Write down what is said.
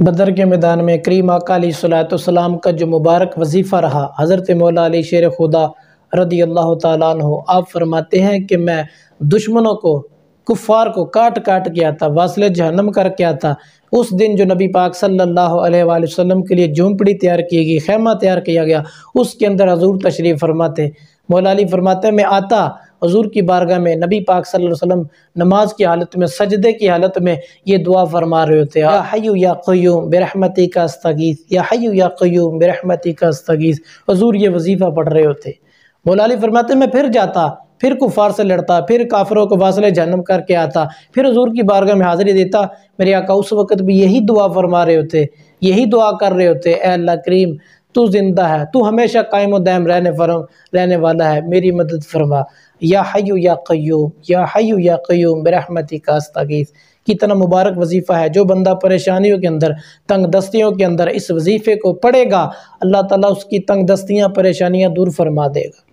بدر کے میدان میں کریم آقا علیہ الصلوۃ والسلام کا جو مبارک وظیفہ رہا، حضرت مولا علی شیر خدا رضی اللہ تعالیٰ عنہ آپ فرماتے ہیں کہ میں دشمنوں کو، کفار کو کاٹ کاٹ کے آتا، واصل جہنم کر کے آتا۔ اس دن جو نبی پاک صلی اللہ علیہ وآلہ وسلم کے لیے جھونپڑی تیار کی گئی، خیمہ تیار کیا گیا، اس کے اندر حضور تشریف فرماتے۔ مولا علی فرماتے ہیں میں آتا حضور کی بارگاہ میں، نبی پاک صلی اللہ علیہ وسلم نماز کی حالت میں، سجدے کی حالت میں یہ دعا فرما رہے ہوتے، یا حی یا قیوم برحمتک استغیث، یا حی یا قیوم برحمتک استغیث، حضور یہ وظیفہ پڑھ رہے ہوتے۔ مولا علی فرماتے ہیں میں پھر جاتا، پھر کفار سے لڑتا، پھر کافروں کو واصل جہنم کر کے آتا، پھر حضور کی بارگاہ میں حاضری دیتا۔ میرے آقا اس وقت بھی یہی دعا فرما رہے ہوتے، یہی دعا کر رہے ہوتے، اے اللہ کریم تو زندہ ہے، تو ہمیشہ قائم و دائم رہنے والا ہے، میری مدد فرما، یا حی یا قیوم، یا حی یا قیوم برحمتک استغیث۔ کتنا مبارک وظیفہ ہے، جو بندہ پریشانیوں کے اندر، تنگ دستیوں کے اندر اس وظیفے کو پڑھے گا، اللہ تعالیٰ اس کی تنگ دستیاں، پریشانیاں دور فرما دے گا۔